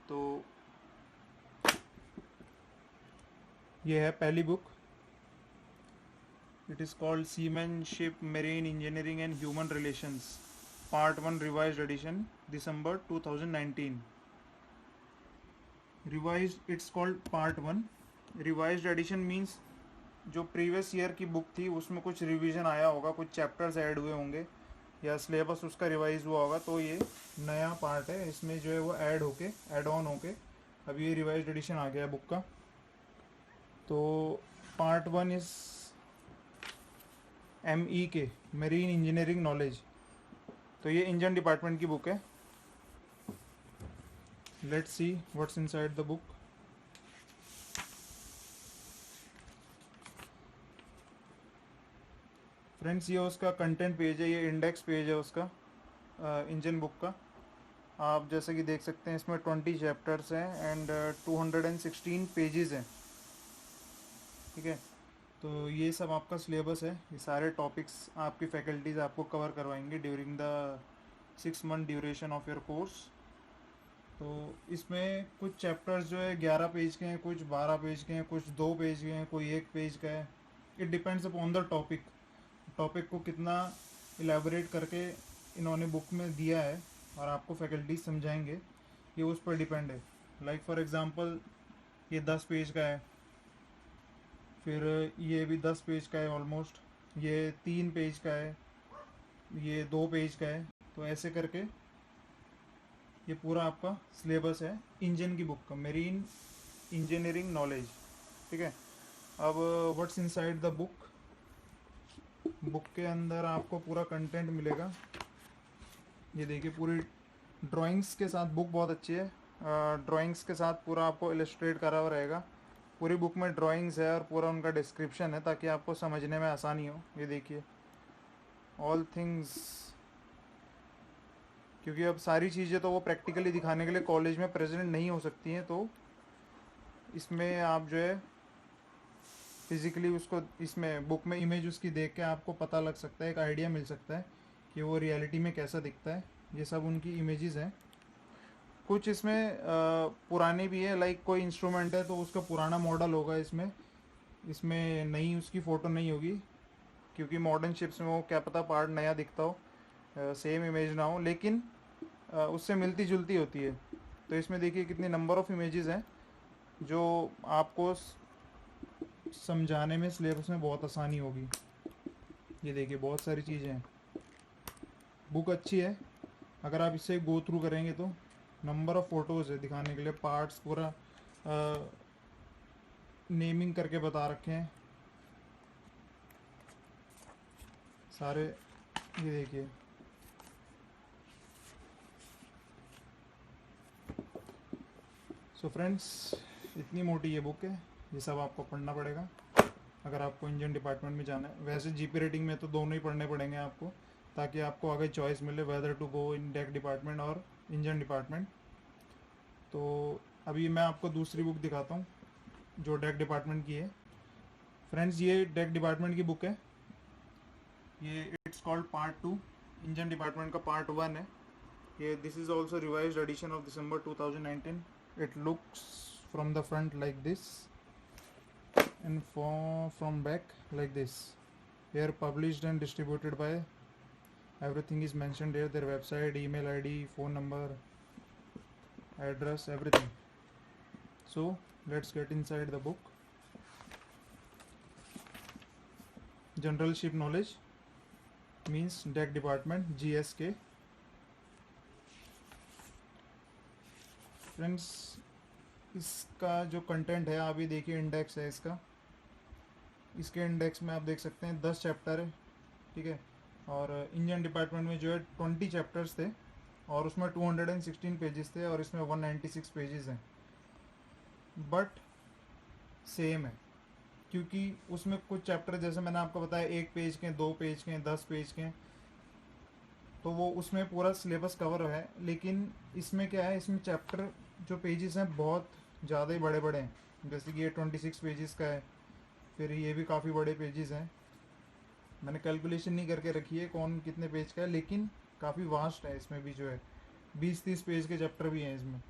तो ये है पहली book. It is called seamanship, marine engineering and human relations, part 1 revised edition, December 2019। Revised, it's called part 1। Revised edition means जो previous year की book थी उसमें कुछ रिवीजन आया होगा, कुछ चैप्टर्स ऐड हुए होंगे या सिलेबस उसका रिवाइज हुआ होगा, तो ये नया पार्ट है, इसमें जो है वो ऐड होके, ऐड ऑन होके अभी ये रिवाइज्ड एडिशन आ गया बुक का। तो part 1 is MEK, marine engineering knowledge. तो ये इंजन डिपार्टमेंट की बुक है। Let's see what's inside the book. Friends, ये उसका कंटेंट पेज है, ये इंडेक्स पेज है उसका इंजन बुक का। आप जैसे कि देख सकते हैं इसमें 20 चैप्टर्स हैं एंड 216 पेजेस हैं। ठीक है, तो ये सब आपका सिलेबस है, ये सारे टॉपिक्स आपकी फैकल्टीज़ आपको कवर करवाएंगे during the 6 month duration of your course. तो इसमें कुछ चैप्टर्स जो है 11 पेज के हैं, कुछ 12 पेज के हैं, कुछ 2 पेज के हैं, कोई 1 पेज का है। It depends upon the topic, topic को कितना इलेबोरेट करके इन्होंने बुक में दिया है और आपको फैकल्टीज समझाएंगे, ये उस पर डिपेंड है। लाइक फॉर एग्ज़ाम्पल ये 10 पेज का है, फिर ये भी 10 पेज का है ऑलमोस्ट, ये 3 पेज का है, ये 2 पेज का है। तो ऐसे करके ये पूरा आपका सिलेबस है इंजन की बुक का, मेरीन इंजीनियरिंग नॉलेज। ठीक है, अब what's inside the book. Book के अंदर आपको पूरा कंटेंट मिलेगा। ये देखिए पूरी ड्राइंग्स के साथ, बुक बहुत अच्छी है, ड्राइंग्स के साथ पूरा आपको इलस्ट्रेट करा हुआ रहेगा। पूरी बुक में ड्राइंग्स है और पूरा उनका डिस्क्रिप्शन है ताकि आपको समझने में आसानी हो। ये देखिए ऑल थिंग्स, क्योंकि अब सारी चीज़ें तो वो प्रैक्टिकली दिखाने के लिए कॉलेज में प्रेजेंट नहीं हो सकती हैं, तो इसमें आप जो है फिज़िकली उसको, इसमें बुक में इमेज उसकी देख के आपको पता लग सकता है, एक आइडिया मिल सकता है कि वो रियलिटी में कैसा दिखता है। ये सब उनकी इमेजेस हैं। कुछ इसमें पुरानी भी है, लाइक कोई इंस्ट्रूमेंट है तो उसका पुराना मॉडल होगा इसमें, इसमें नई उसकी फ़ोटो नहीं होगी, क्योंकि मॉडर्न शिप्स में वो क्या पता पार्ट नया दिखता हो, सेम इमेज ना हो, लेकिन उससे मिलती जुलती होती है। तो इसमें देखिए कितनी नंबर ऑफ़ इमेजेस हैं जो आपको समझाने में सिलेबस में बहुत आसानी होगी। ये देखिए बहुत सारी चीज़ें हैं, बुक अच्छी है। अगर आप इससे गो थ्रू करेंगे तो नंबर ऑफ़ फ़ोटोज़ है दिखाने के लिए, पार्ट्स पूरा नेमिंग करके बता रखे हैं सारे। ये देखिए सो फ्रेंड्स, इतनी मोटी ये बुक है, ये सब आपको पढ़ना पड़ेगा अगर आपको इंजन डिपार्टमेंट में जाना है। वैसे जीपी रेटिंग में तो दोनों ही पढ़ने पड़ेंगे आपको, ताकि आपको आगे चॉइस मिले whether to go in deck department और इंजन डिपार्टमेंट। तो अभी मैं आपको दूसरी बुक दिखाता हूँ जो डेक डिपार्टमेंट की है। फ्रेंड्स, ये डेक डिपार्टमेंट की बुक है, ये it's called part 2, engine department का पार्ट 1 है ये। This is also revised edition of December 2019। It looks from the front like this and from back like this. Here published and distributed by, everything is mentioned here, their website, email ID, phone number, address, everything. So let's get inside the book. Generalship knowledge means deck department, GSK. Friends, इसका जो content है अभी देखिए, index है इसका, इसके index में आप देख सकते हैं 10 चैप्टर है। ठीक है, और इंजन डिपार्टमेंट में जो है 20 चैप्टर्स थे और उसमें 216 पेजेस थे और इसमें 196 पेजेस हैं। बट सेम है, क्योंकि उसमें कुछ चैप्टर जैसे मैंने आपको बताया 1 पेज के, 2 पेज के, 10 पेज के, तो वो उसमें पूरा सिलेबस कवर है। लेकिन इसमें क्या है, इसमें चैप्टर जो पेजेस हैं बहुत ज़्यादा ही बड़े बड़े हैं, जैसे कि ये 26 पेजेस का है, फिर ये भी काफ़ी बड़े पेजेस हैं। मैंने कैलकुलेशन नहीं करके रखी है कौन कितने पेज का है, लेकिन काफ़ी वास्ट है। इसमें भी जो है 20-30 पेज के चैप्टर भी हैं इसमें।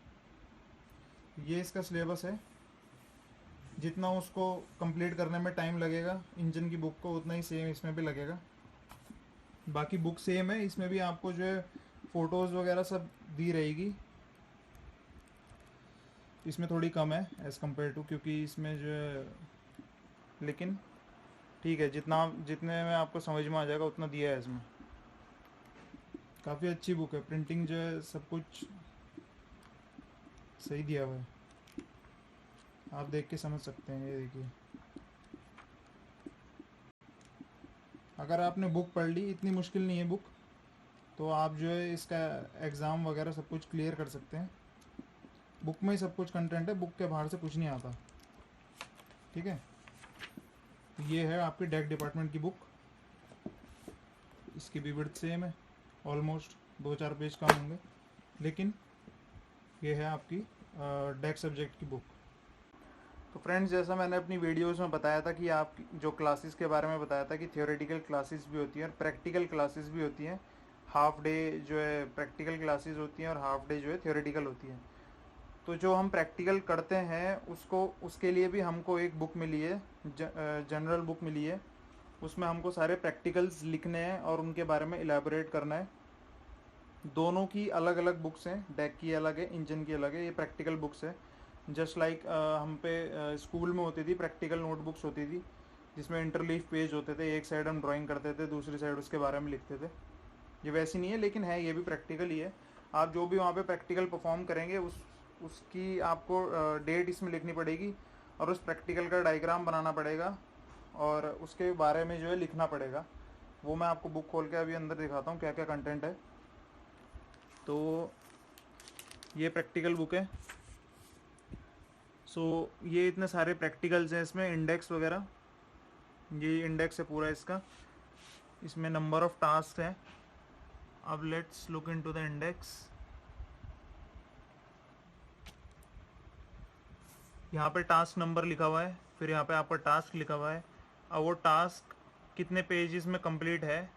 ये इसका सिलेबस है। जितना उसको कंप्लीट करने में टाइम लगेगा इंजन की बुक को, उतना ही सेम इसमें भी लगेगा। बाकी बुक सेम है, इसमें भी आपको जो है फ़ोटोज़ वगैरह सब दी रहेगी। इसमें थोड़ी कम है एज़ कम्पेयर टू, क्योंकि इसमें जो है, लेकिन ठीक है, जितने में आपको समझ में आ जाएगा उतना दिया है इसमें। काफ़ी अच्छी बुक है, प्रिंटिंग जो है सब कुछ सही दिया हुआ है, आप देख के समझ सकते हैं। ये देखिए, अगर आपने बुक पढ़ ली, इतनी मुश्किल नहीं है बुक, तो आप जो है इसका एग्ज़ाम वगैरह सब कुछ क्लियर कर सकते हैं। बुक में ही सब कुछ कंटेंट है, बुक के बाहर से कुछ नहीं आता। ठीक है, ये है आपकी डेक डिपार्टमेंट की बुक। इसकी भी विड्थ सेम है, ऑलमोस्ट 2-4 पेज कम होंगे, लेकिन ये है आपकी डेक सब्जेक्ट की बुक। तो फ्रेंड्स, जैसा मैंने अपनी वीडियोस में बताया था कि आप जो क्लासेस के बारे में बताया था कि थियोरेटिकल क्लासेस भी होती हैं और प्रैक्टिकल क्लासेस भी होती हैं। हाफ डे जो है प्रैक्टिकल क्लासेस होती हैं और हाफ डे जो है थियोरेटिकल होती हैं। तो जो हम प्रैक्टिकल करते हैं उसके लिए भी हमको एक बुक मिली है, जनरल बुक मिली है। उसमें हमको सारे प्रैक्टिकल्स लिखने हैं और उनके बारे में इलेबोरेट करना है। दोनों की अलग अलग बुक्स हैं, डेक की अलग है, इंजन की अलग है। ये प्रैक्टिकल बुक्स है, जस्ट लाइक हम पे स्कूल में होती थी प्रैक्टिकल नोटबुक्स होती थी, जिसमें इंटरलीफ पेज होते थे, एक साइड हम ड्राइंग करते थे, दूसरी साइड उसके बारे में लिखते थे। ये वैसी नहीं है, लेकिन है, ये भी प्रैक्टिकल ही है। आप जो भी वहाँ पे प्रैक्टिकल परफॉर्म करेंगे उसकी आपको डेट इसमें लिखनी पड़ेगी और उस प्रैक्टिकल का डायग्राम बनाना पड़ेगा और उसके बारे में जो है लिखना पड़ेगा। वो मैं आपको बुक खोल के अभी अंदर दिखाता हूँ क्या क्या कंटेंट है। तो ये प्रैक्टिकल बुक है। सो ये इतने सारे प्रैक्टिकल्स हैं इसमें, इंडेक्स वगैरह, ये इंडेक्स है पूरा इसका। इसमें नंबर ऑफ टास्क हैं। अब let's look into the index. यहाँ पे टास्क नंबर लिखा हुआ है, फिर यहाँ पे आपका टास्क लिखा हुआ है। अब वो टास्क कितने पेजेस में कंप्लीट है,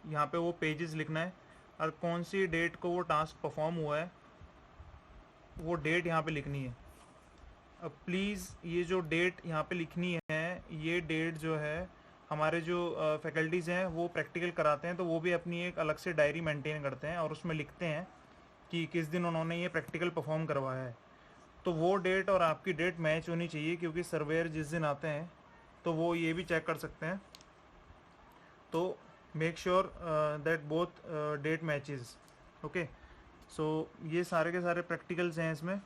यहाँ पे वो पेजेस लिखना है, और कौन सी डेट को वो टास्क परफॉर्म हुआ है वो डेट यहाँ पे लिखनी है। अब प्लीज़ ये जो डेट यहाँ पे लिखनी है, ये डेट जो है हमारे जो फैकल्टीज़ हैं वो प्रैक्टिकल कराते हैं, तो वो भी अपनी एक अलग से डायरी मेंटेन करते हैं और उसमें लिखते हैं कि किस दिन उन्होंने ये प्रैक्टिकल परफॉर्म करवाया है। तो वो डेट और आपकी डेट मैच होनी चाहिए, क्योंकि सर्वेयर जिस दिन आते हैं तो वो ये भी चेक कर सकते हैं। तो make sure that both date matches. Okay, so ये सारे के सारे प्रैक्टिकल्स हैं इसमें,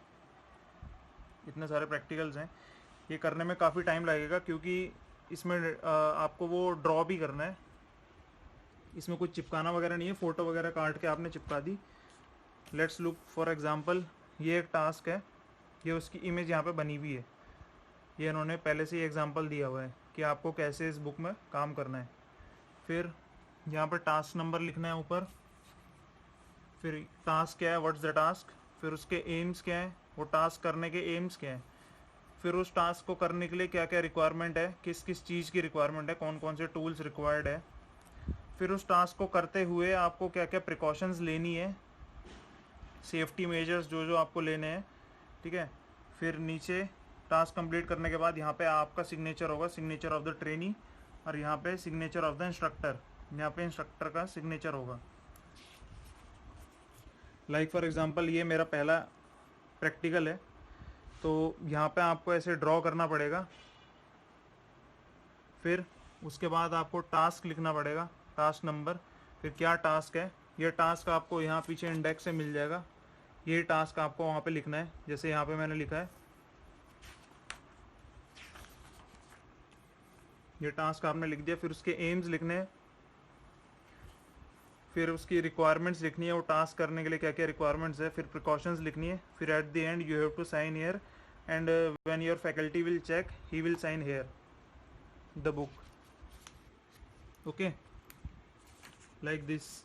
इतने सारे प्रैक्टिकल्स हैं। ये करने में काफ़ी टाइम लगेगा, क्योंकि इसमें आपको वो ड्रॉ भी करना है। इसमें कुछ चिपकाना वगैरह नहीं है, फ़ोटो वगैरह काट के आपने चिपका दी। लेट्स लुक फॉर एग्जांपल, ये एक टास्क है, ये उसकी इमेज यहाँ पे बनी हुई है। ये इन्होंने पहले से ही एग्जांपल दिया हुआ है कि आपको कैसे इस बुक में काम करना है। फिर यहाँ पर टास्क नंबर लिखना है ऊपर, फिर टास्क क्या है, व्हाट्स द टास्क, फिर उसके एम्स क्या हैं, वो टास्क करने के एम्स क्या हैं, फिर उस टास्क को करने के लिए क्या क्या रिक्वायरमेंट है, किस किस चीज़ की रिक्वायरमेंट है, कौन कौन से टूल्स रिक्वायर्ड है, फिर उस टास्क को करते हुए आपको क्या क्या प्रिकॉशंस लेनी है, सेफ्टी मेजर्स जो जो आपको लेने हैं। ठीक है, फिर नीचे टास्क कंप्लीट करने के बाद यहाँ पे आपका सिग्नेचर होगा, सिग्नेचर ऑफ द ट्रेनी, और यहाँ पे सिग्नेचर ऑफ द इंस्ट्रक्टर, यहाँ पे इंस्ट्रक्टर का सिग्नेचर होगा। लाइक फॉर एग्जांपल, ये मेरा पहला प्रैक्टिकल है, तो यहाँ पे आपको ऐसे ड्रॉ करना पड़ेगा। फिर उसके बाद आपको टास्क लिखना पड़ेगा, टास्क नंबर, फिर क्या टास्क है। ये टास्क आपको यहाँ पीछे इंडेक्स से मिल जाएगा। ये टास्क आपको वहाँ पे लिखना है, जैसे यहाँ पे मैंने लिखा है, ये टास्क आपने लिख दिया। फिर उसके एम्स लिखने हैं, फिर उसकी रिक्वायरमेंट्स लिखनी है, वो टास्क करने के लिए क्या क्या रिक्वायरमेंट्स है, फिर प्रिकॉशंस लिखनी है। फिर at the end you have to sign here, and when your faculty will check he will sign here the book. Okay, like this.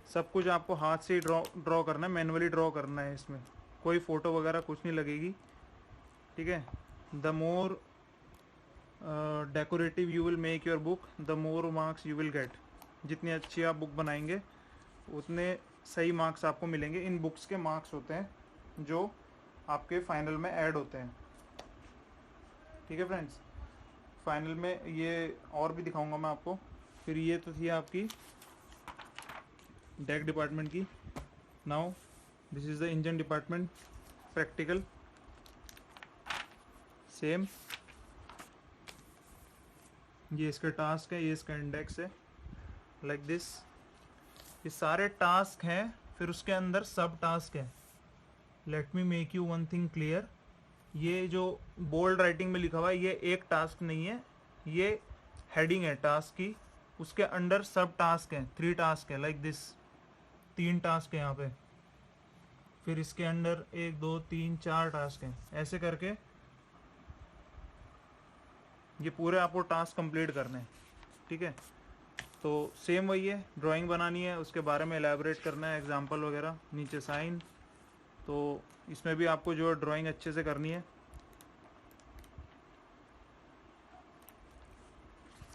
सब कुछ आपको हाथ से ही ड्रॉ करना है, मैनुअली ड्रॉ करना है, इसमें कोई फ़ोटो वगैरह कुछ नहीं लगेगी। ठीक है, the more decorative you will make your book, the more marks you will get. जितनी अच्छी आप बुक बनाएंगे उतने सही मार्क्स आपको मिलेंगे। इन बुक्स के मार्क्स होते हैं जो आपके फाइनल में ऐड होते हैं। ठीक है फ्रेंड्स, फाइनल में ये और भी दिखाऊंगा मैं आपको। फिर ये तो थी आपकी डेक डिपार्टमेंट की। Now this is the engine department practical. Same ये इसका टास्क है, ये इसका इंडेक्स है, लाइक दिस। ये सारे टास्क हैं, फिर उसके अंदर सब टास्क है। Let me make you one thing clear, ये जो बोल्ड राइटिंग में लिखा हुआ है ये एक टास्क नहीं है, ये हेडिंग है टास्क की, उसके अंडर सब टास्क हैं, 3 टास्क है, लाइक दिस 3 टास्क है यहाँ पे। फिर इसके अंडर 1 2 3 4 टास्क हैं, ऐसे करके ये पूरे आपको टास्क कंप्लीट करने हैं। ठीक है, तो सेम वही है, ड्राइंग बनानी है, उसके बारे में एलैबोरेट करना है, एग्जांपल वगैरह, नीचे साइन। तो इसमें भी आपको जो ड्राइंग अच्छे से करनी है।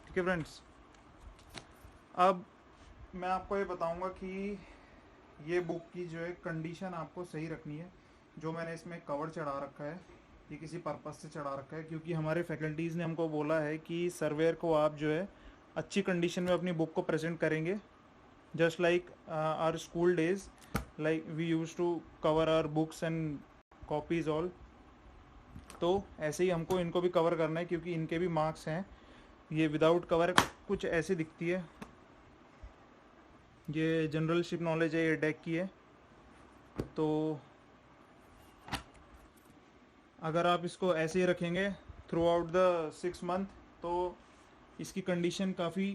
ठीक है फ्रेंड्स, अब मैं आपको ये बताऊंगा कि ये बुक की जो है कंडीशन आपको सही रखनी है। जो मैंने इसमें कवर चढ़ा रखा है ये किसी पर्पस से चढ़ा रखा है, क्योंकि हमारे फैकल्टीज़ ने हमको बोला है कि सर्वेयर को आप जो है अच्छी कंडीशन में अपनी बुक को प्रेजेंट करेंगे, just like our school days, like we use to cover our books and copies all. तो ऐसे ही हमको इनको भी कवर करना है, क्योंकि इनके भी मार्क्स हैं। ये विदाउट कवर कुछ ऐसी दिखती है, ये जनरल शिप नॉलेज है, ये डेक की है। तो अगर आप इसको ऐसे ही रखेंगे थ्रू आउट द 6 मंथ तो इसकी कंडीशन काफ़ी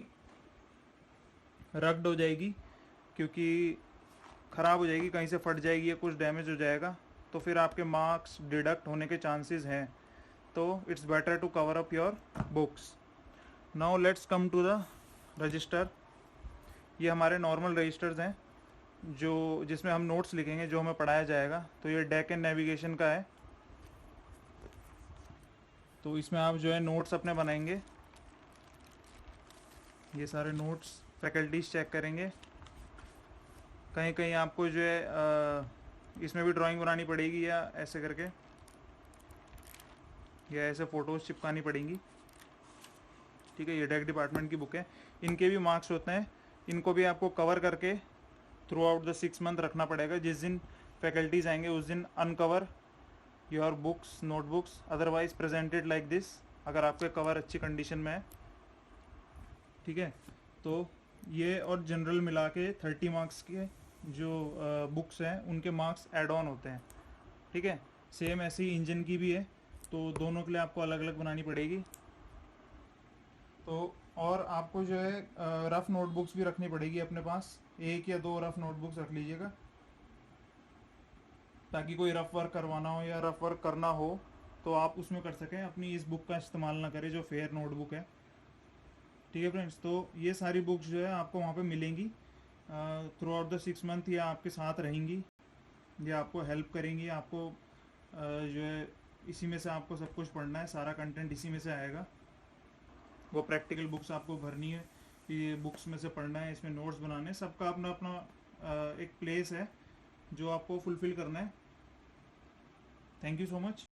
रग्ड हो जाएगी, क्योंकि ख़राब हो जाएगी, कहीं से फट जाएगी या कुछ डैमेज हो जाएगा, तो फिर आपके मार्क्स डिडक्ट होने के चांसेस हैं। तो it's better to cover up your books. Now let's come to the register. ये हमारे नॉर्मल रजिस्टर्स हैं जो जिसमें हम नोट्स लिखेंगे, जो हमें पढ़ाया जाएगा। तो ये डेक एंड नेविगेशन का है, तो इसमें आप जो है नोट्स अपने बनाएंगे। ये सारे नोट्स फैकल्टीज चेक करेंगे। कहीं कहीं आपको जो है इसमें भी ड्राइंग बनानी पड़ेगी, या ऐसे करके, या ऐसे फ़ोटोज़ चिपकानी पड़ेंगी। ठीक है, ये डेक डिपार्टमेंट की बुक है, इनके भी मार्क्स होते हैं। इनको भी आपको कवर करके थ्रू आउट द 6 मंथ रखना पड़ेगा। जिस दिन फैकल्टीज आएंगे उस दिन uncover your books, notebooks, otherwise presented like this, अगर आपके कवर अच्छी कंडीशन में है। ठीक है, तो ये और जनरल मिला के 30 मार्क्स के जो बुक्स हैं उनके मार्क्स एड ऑन होते हैं। ठीक है, सेम ऐसे ही इंजन की भी है, तो दोनों के लिए आपको अलग अलग बनानी पड़ेगी। तो और आपको जो है रफ़ नोटबुक्स भी रखनी पड़ेगी अपने पास, 1 या 2 रफ़ नोटबुक्स रख लीजिएगा, ताकि कोई रफ़ वर्क करवाना हो या रफ़ वर्क करना हो तो आप उसमें कर सकें, अपनी इस बुक का इस्तेमाल ना करें जो फेयर नोटबुक है। ठीक है फ्रेंड्स, तो ये सारी बुक्स जो है आपको वहाँ पे मिलेंगी थ्रू आउट द 6 मंथ, या आपके साथ रहेंगी, ये आपको हेल्प करेंगी। आपको जो है इसी में से आपको सब कुछ पढ़ना है, सारा कंटेंट इसी में से आएगा। वो प्रैक्टिकल बुक्स आपको भरनी है, ये बुक्स में से पढ़ना है, इसमें नोट्स बनाने हैं, सबका अपना अपना एक प्लेस है जो आपको फुलफ़िल करना है। Thank you so much.